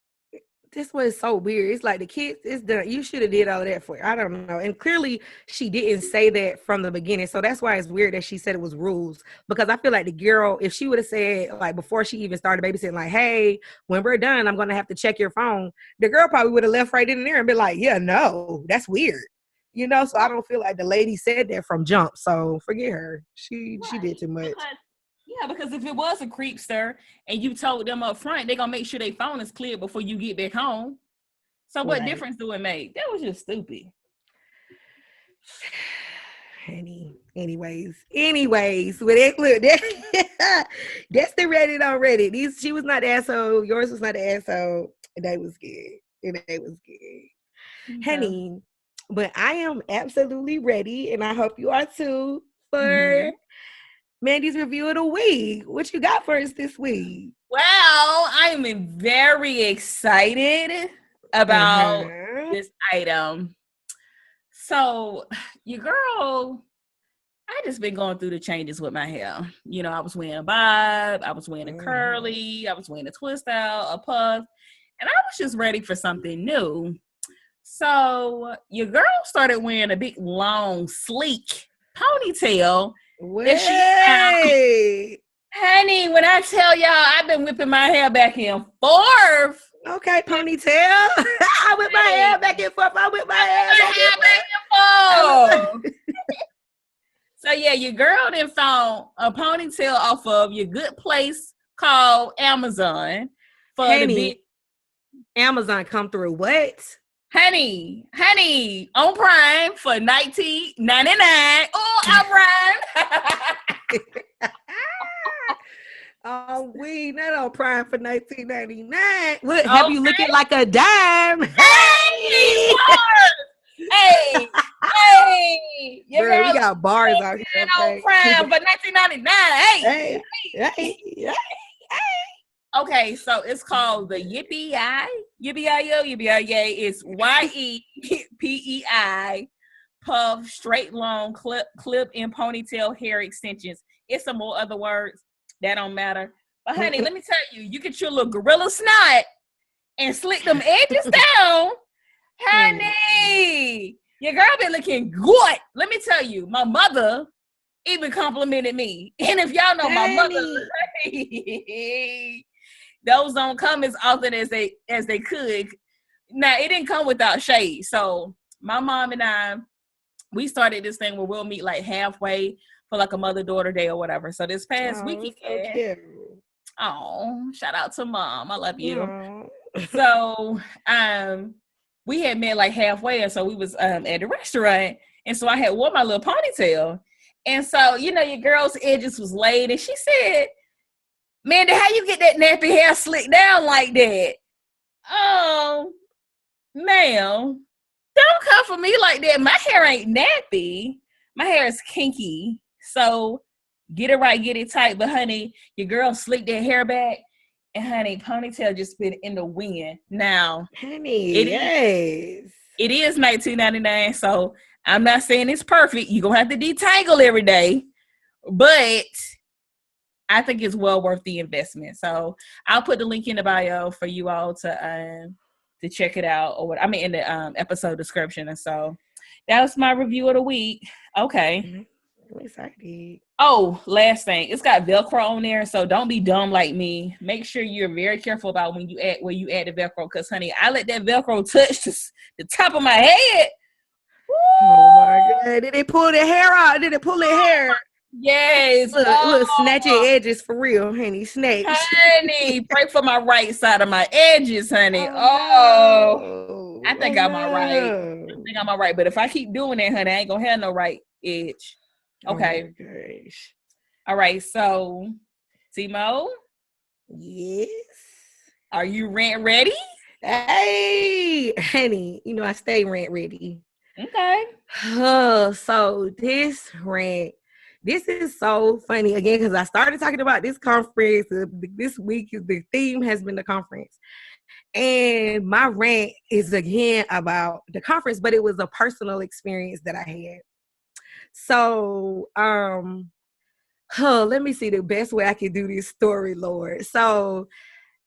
This was so weird. It's like the kids, it's done. You should have did all of that for. I don't know. And clearly she didn't say that from the beginning. So that's why it's weird that she said it was rules. Because I feel like the girl, if she would have said, like, before she even started babysitting, like, hey, when we're done, I'm gonna have to check your phone, the girl probably would have left right in there and been like, yeah, no, that's weird. You know, so I don't feel like the lady said that from jump. So forget her. She did too much. Because if it was a creepster and you told them up front, they're gonna make sure their phone is clear before you get back home. So what difference do it make? That was just stupid. Anyways, but look, that's the Reddit on Reddit. She was not the asshole. Yours was not the asshole. And they was good. Okay. Honey, but I am absolutely ready, and I hope you are too, for Mandy's review of the week. What you got for us this week? Well, I am very excited about this item. So, your girl, I just been going through the changes with my hair. You know, I was wearing a bob, I was wearing a curly, I was wearing a twist out, a puff, and I was just ready for something new. So, your girl started wearing a big, long, sleek ponytail. Honey, when I tell y'all, I've been whipping my hair back and forth. Okay, ponytail. I whip my hair back and forth. So yeah, your girl then found a ponytail off of your good place called Amazon for the big. Amazon come through what? Honey, on Prime for $19.99. Oh, I'm Prime. Oh, we not on Prime for $19.99. What, have you looking like a dime? Hey, Girl, we got bars out here. On Prime for $19.99. Hey. Okay, so it's called the Yippee-I. It's YEPEI puff, straight long clip and ponytail hair extensions. It's some more other words that don't matter. But honey, let me tell you, you get your little gorilla snot and slick them edges down. Honey, your girl been looking good. Let me tell you, my mother even complimented me. And if y'all know my mother, those don't come as often as they could. Now, it didn't come without shade. So my mom and I, we started this thing where we'll meet like halfway for like a mother-daughter day or whatever. So this past weekend, shout out to Mom. I love you. So we had met like halfway, and so we was at the restaurant, and so I had wore my little ponytail. And so, you know, your girl's edges was laid, and she said, Mandy, how you get that nappy hair slicked down like that? Oh, ma'am, don't come for me like that. My hair ain't nappy. My hair is kinky. So get it right, get it tight. But honey, your girl slicked that hair back, and honey, ponytail just been in the wind. Now, honey, it is $19.99. So I'm not saying it's perfect. You're gonna have to detangle every day, but I think it's well worth the investment. So I'll put the link in the bio for you all to check it out, or what I mean in the episode description. And so that was my review of the week. Okay. I'm excited. Oh, last thing, it's got Velcro on there, so don't be dumb like me. Make sure you're very careful about when you add the Velcro, because honey, I let that Velcro touch the top of my head. Woo! Oh my God! Did they pull the hair out? Did it pull the hair? Yes. Look, snatch your edges for real, honey. Snatch. Honey, pray for my right side of my edges, honey. Oh, I think I'm all right. But if I keep doing that, honey, I ain't gonna have no right edge. Okay. Oh my gosh. All right. So, Tmo. Yes. Are you rant ready? Hey, honey. You know I stay rant ready. Okay. So this rant This is so funny again because I started talking about this conference. This week, the theme has been the conference. And my rant is again about the conference, but it was a personal experience that I had. So, let me see the best way I can do this story, Lord. So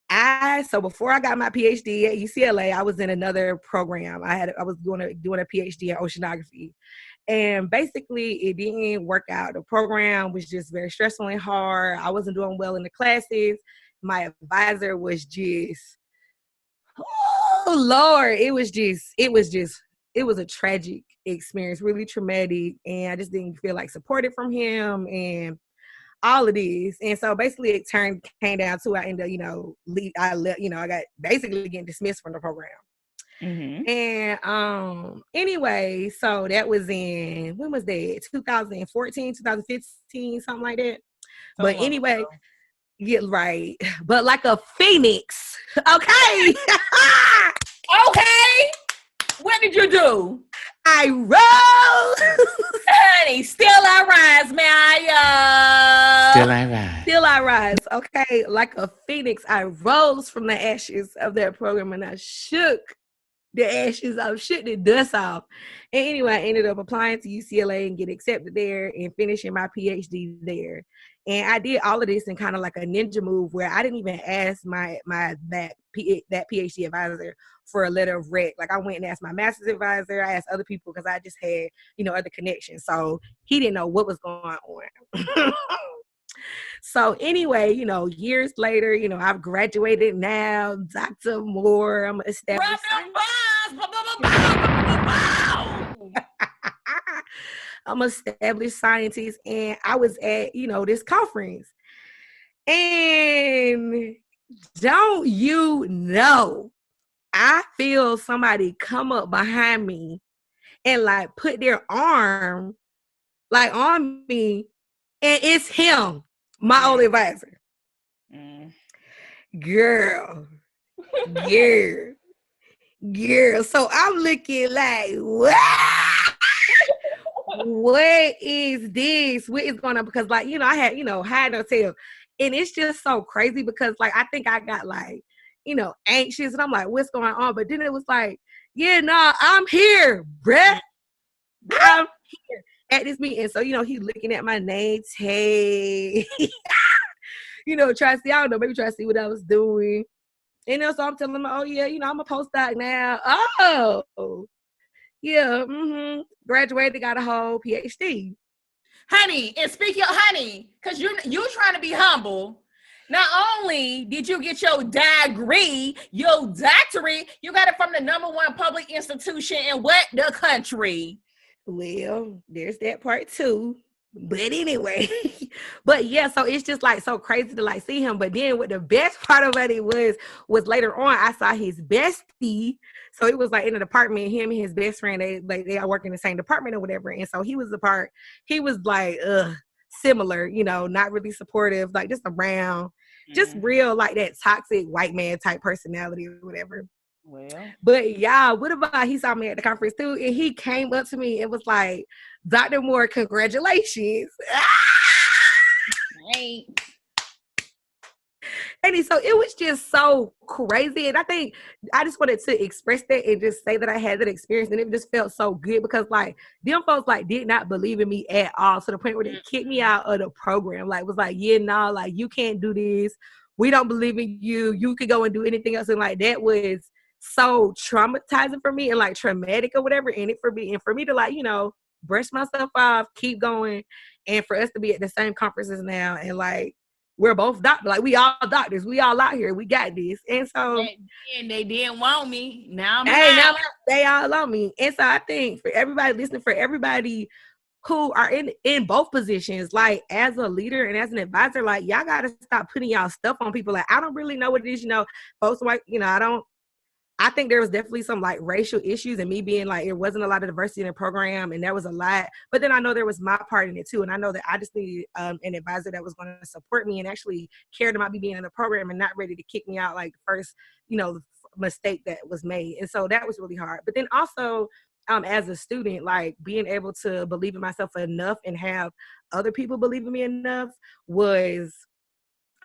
before I got my PhD at UCLA, I was in another program. I was doing a PhD in oceanography. And basically it didn't work out. The program was just very stressful and hard. I wasn't doing well in the classes. My advisor was just, oh Lord, it was a tragic experience, really traumatic. And I just didn't feel like supported from him and all of this. And so basically it came down to I ended up, I left, I got basically getting dismissed from the program. Mm-hmm. And anyway, so that was in, when was that? 2014, 2015, something like that. So But anyway, yeah, right. But like a phoenix. Okay. Okay. What did you do? I rose. Honey, still I rise, Maya. Still I rise. Okay. Like a phoenix, I rose from the ashes of that program and I shook the ashes off, shook the dust off. And anyway, I ended up applying to UCLA and get accepted there and finishing my PhD there. And I did all of this in kind of like a ninja move where I didn't even ask that PhD advisor for a letter of rec. Like I went and asked my master's advisor. I asked other people because I just had, other connections. So he didn't know what was going on. So anyway, years later, I've graduated now, Dr. Moore. I'm established. I'm an established scientist, and I was at, this conference. And don't you know, I feel somebody come up behind me and like put their arm like on me, and it's him, my old advisor. Girl. So I'm looking like, what is this? What is going on? Because like, I had, hide no tail. And it's just so crazy because like, I think I got like, anxious and I'm like, what's going on? But then it was like, yeah, nah, I'm here, bruh. I'm here at this meeting. So, he's looking at my name tag. Try to see, I don't know, maybe try to see what I was doing. So I'm telling him, oh yeah, I'm a postdoc now. Oh, yeah, graduated, got a whole PhD. Honey, and speaking of honey, because you're trying to be humble. Not only did you get your degree, your doctorate, you got it from the #1 public institution in what? The country. Well, there's that part too. But anyway, but yeah, so it's just like so crazy to like see him. But then what the best part about it was later on, I saw his bestie. So it was like in the department, him and his best friend, they are working in the same department or whatever. And so he was like, similar, not really supportive, like just around, just real like that toxic white man type personality or whatever. Well, but y'all, what about he saw me at the conference too, and he came up to me and was like, Dr. Moore, congratulations. Right. And so it was just so crazy. And I think I just wanted to express that and just say that I had that experience. And it just felt so good because like them folks like did not believe in me at all to the point where they kicked me out of the program. Like was like, yeah, no, like you can't do this. We don't believe in you. You could go and do anything else. And like that was so traumatizing for me and like traumatic or whatever. And for me to like, brush myself off, keep going. And for us to be at the same conferences now and like, we're both doctors. Like we all doctors. We all out here. We got this. And so and they didn't want me. Now now they all on me. And so I think for everybody listening, for everybody who are in both positions, like as a leader and as an advisor, like y'all gotta stop putting y'all stuff on people. Like I don't really know what it is, folks like, I think there was definitely some like racial issues and me being like, it wasn't a lot of diversity in the program and that was a lot. But then I know there was my part in it too. And I know that I just needed an advisor that was going to support me and actually cared about me being in the program and not ready to kick me out like the first, mistake that was made. And so that was really hard. But then also as a student, like being able to believe in myself enough and have other people believe in me enough was,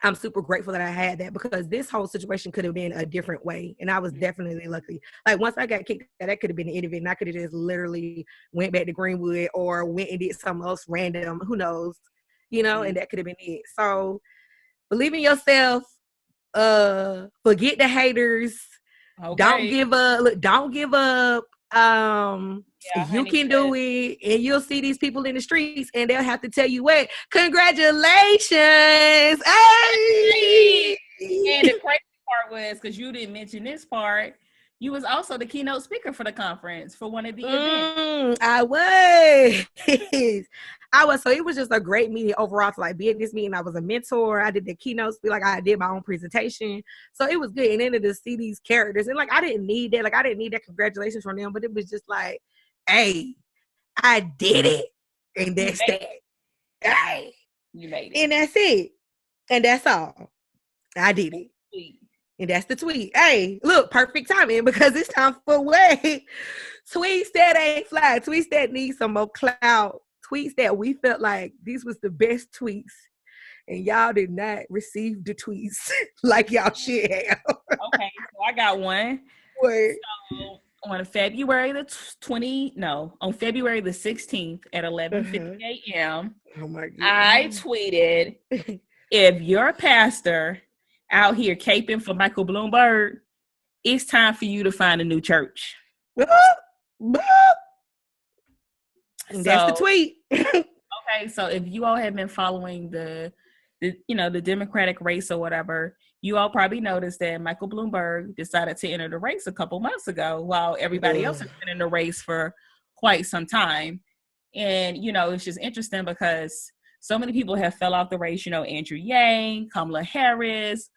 I'm super grateful that I had that, because this whole situation could have been a different way. And I was definitely lucky. Like once I got kicked out, that could have been the end of it. And I could have just literally went back to Greenwood or went and did something else random. Who knows? And that could have been it. So believe in yourself. Forget the haters. Okay. Don't give up. Look, don't give up. You can do it, and you'll see these people in the streets and they'll have to tell you what, congratulations. Hey! And the crazy part was, because you didn't mention this part, you was also the keynote speaker for the conference for one of the events. I was. So it was just a great meeting overall to like be at this meeting. I was a mentor. I did the keynotes, like I did my own presentation. So it was good. And then to see these characters, and like I didn't need that. Like I didn't need that congratulations from them, but it was just like, hey, I did it. And that's that. Hey. You made it. And that's it. And that's all. I did it. And that's the tweet. Hey, look, perfect timing, because it's time for what? Tweets that ain't fly. Tweets that need some more clout. Tweets that we felt like these was the best tweets. And y'all did not receive the tweets like y'all should have. Okay, so I got one. Word. So on February the 16th at 11:50 a.m. Oh my God. I tweeted, if your pastor out here caping for Michael Bloomberg, it's time for you to find a new church. And that's the tweet. Okay, so if you all have been following the Democratic race or whatever, you all probably noticed that Michael Bloomberg decided to enter the race a couple months ago, while everybody else has been in the race for quite some time. And, it's just interesting because so many people have fell off the race, Andrew Yang, Kamala Harris,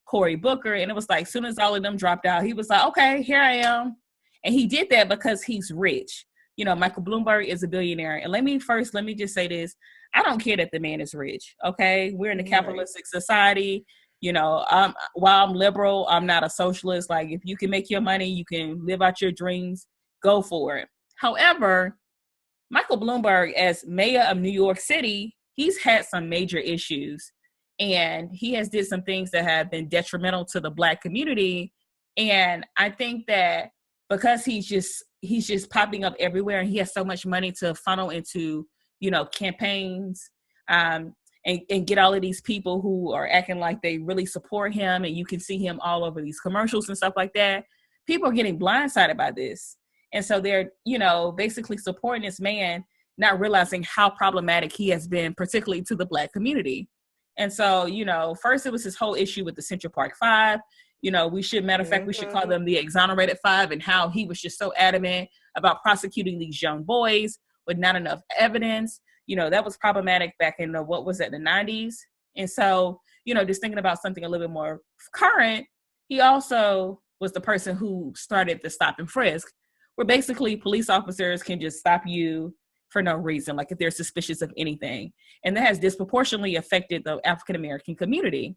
Cory Booker. And it was like, as soon as all of them dropped out, he was like, okay, here I am. And he did that because he's rich. Michael Bloomberg is a billionaire. And let me just say this. I don't care that the man is rich. Okay. We're in a capitalistic society. While I'm liberal, I'm not a socialist. Like, if you can make your money, you can live out your dreams, go for it. However, Michael Bloomberg, as mayor of New York City, he's had some major issues, and he has did some things that have been detrimental to the Black community. And I think that because he's just popping up everywhere, and he has so much money to funnel into, campaigns, and get all of these people who are acting like they really support him, and you can see him all over these commercials and stuff like that. People are getting blindsided by this. And so they're, basically supporting this man, not realizing how problematic he has been, particularly to the Black community. And so, first it was his whole issue with the Central Park Five. We should call them the exonerated five, and how he was just so adamant about prosecuting these young boys with not enough evidence. That was problematic back in the 90s. And so, just thinking about something a little bit more current, he also was the person who started the stop and frisk, where basically police officers can just stop you for no reason, like if they're suspicious of anything. And that has disproportionately affected the African-American community.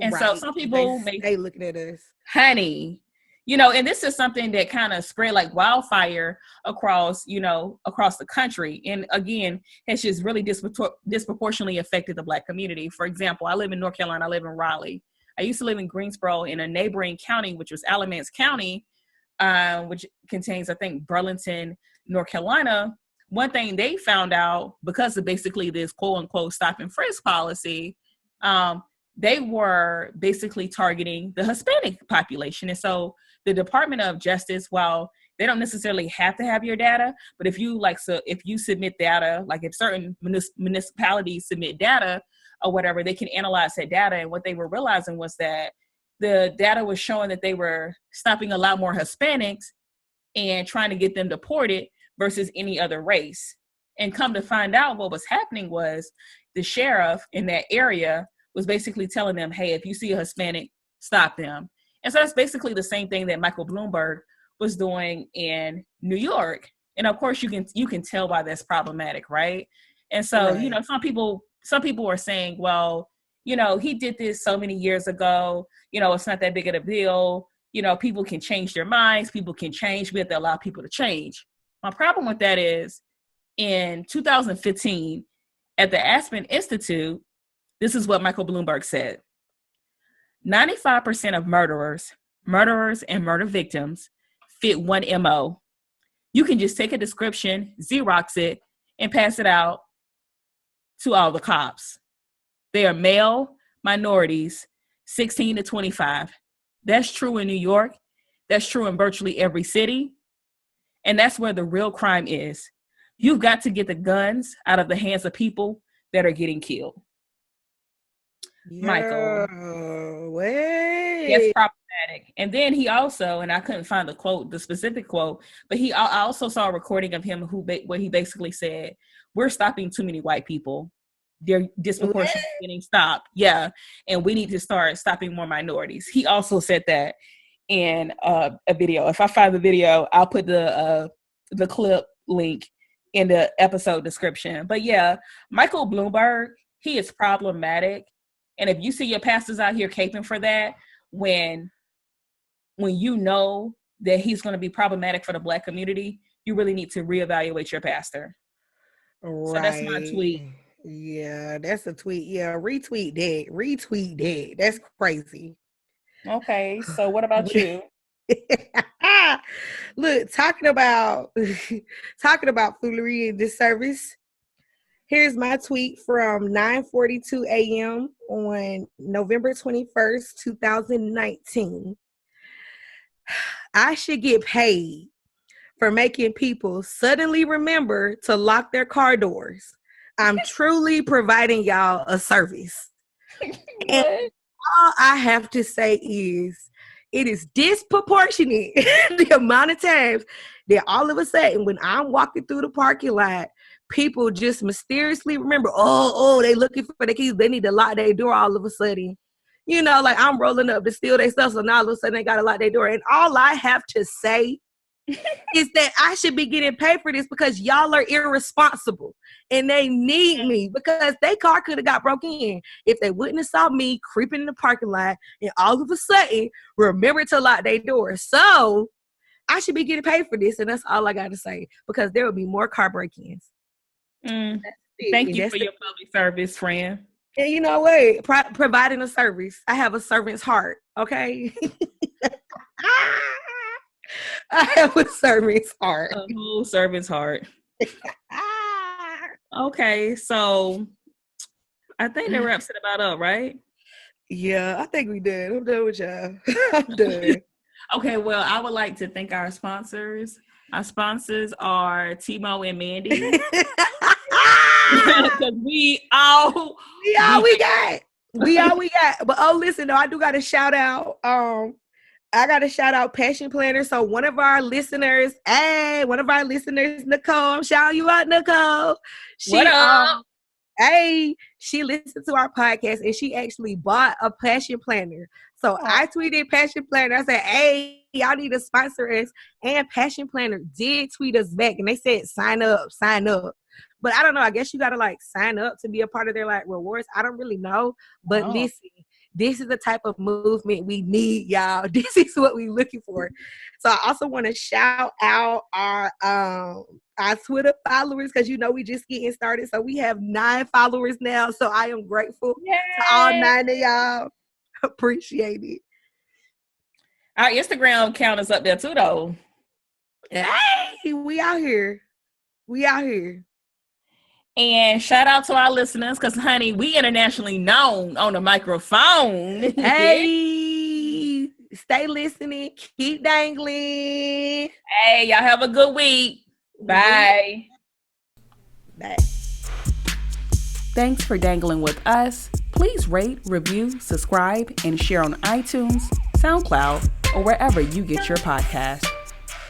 And so some people they looking at us, honey, and this is something that kind of spread like wildfire across the country. And again, has just really disproportionately affected the Black community. For example, I live in North Carolina. I live in Raleigh. I used to live in Greensboro, in a neighboring county, which was Alamance County, which contains, I think, Burlington, North Carolina. One thing they found out, because of basically this quote unquote stop and frisk policy, they were basically targeting the Hispanic population. And so the Department of Justice, while they don't necessarily have to have your data, but if you submit data, like if certain municipalities submit data or whatever, they can analyze that data. And what they were realizing was that the data was showing that they were stopping a lot more Hispanics and trying to get them deported versus any other race. And come to find out, what was happening was the sheriff in that area was basically telling them, hey, if you see a Hispanic, stop them. And so that's basically the same thing that Michael Bloomberg was doing in New York. And of course, you can tell why that's problematic, right? And so, right. Some people are saying, well, he did this so many years ago, it's not that big of a deal. People can change their minds. People can change. We have to allow people to change. My problem with that is in 2015 at the Aspen Institute, this is what Michael Bloomberg said. 95% of murderers, and murder victims fit one MO. You can just take a description, Xerox it, and pass it out to all the cops. They are male, minorities, 16 to 25. That's true in New York. That's true in virtually every city. And that's where the real crime is. You've got to get the guns out of the hands of people that are getting killed. Michael. Wait. That's problematic. And then he also, and I couldn't find the quote, the specific quote, but I also saw a recording of him where he basically said, we're stopping too many white people. They're disproportionately getting stopped. Yeah. And we need to start stopping more minorities. He also said that in a video. If I find the video, I'll put the clip link in the episode description. But yeah, Michael Bloomberg, he is problematic. And if you see your pastors out here caping for that, when you know that he's going to be problematic for the Black community, you really need to reevaluate your pastor. Right. So that's my tweet. Yeah, that's a tweet. Yeah, retweet that. That's crazy. Okay, so what about you? Look, talking about foolery and disservice. Here's my tweet from 9:42 a.m. on November 21st, 2019. I should get paid for making people suddenly remember to lock their car doors. I'm truly providing y'all a service. And all I have to say is it is disproportionate the amount of times that all of a sudden when I'm walking through the parking lot, people just mysteriously remember, they looking for the keys. They need to lock their door all of a sudden. You know, like I'm rolling up to steal their stuff, so now all of a sudden they got to lock their door. And all I have to say is that I should be getting paid for this because y'all are irresponsible and they need me because their car could have got broken in if they wouldn't have saw me creeping in the parking lot and all of a sudden remember to lock their door. So I should be getting paid for this, and that's all I got to say because there will be more car break-ins. Thank you for your public service, friend. And you know what? Providing a service. I have a servant's heart, okay? I have a servant's heart. A whole servant's heart. Okay, so I think that wraps it about up, right? Yeah, I think we did. I'm done with y'all. I'm done. Okay, well, I would like to thank our sponsors. Our sponsors are Tmo and Mandy. Because we all we got. But listen, though, I do got to shout out. I got to shout out Passion Planner. So one of our listeners, Nicole, I'm shouting you out, Nicole. What up? She listened to our podcast and she actually bought a Passion Planner. So I tweeted Passion Planner. I said, hey, y'all need to sponsor us. And Passion Planner did tweet us back and they said, sign up. But I don't know. I guess you got to sign up to be a part of their rewards. I don't really know. But listen, this is the type of movement we need, y'all. This is what we're looking for. So I also want to shout out our Twitter followers because we just getting started. So we have 9 followers now. So I am grateful to all 9 of y'all. Appreciate it. Our Instagram count is up there too, though. Hey, we out here. And shout out to our listeners, because, honey, we internationally known on the microphone. Hey, stay listening. Keep dangling. Hey, y'all have a good week. Bye. Bye. Thanks for dangling with us. Please rate, review, subscribe, and share on iTunes, SoundCloud, or wherever you get your podcast.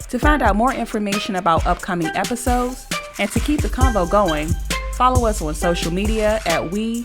To find out more information about upcoming episodes and to keep the convo going, follow us on social media at DANGLIN.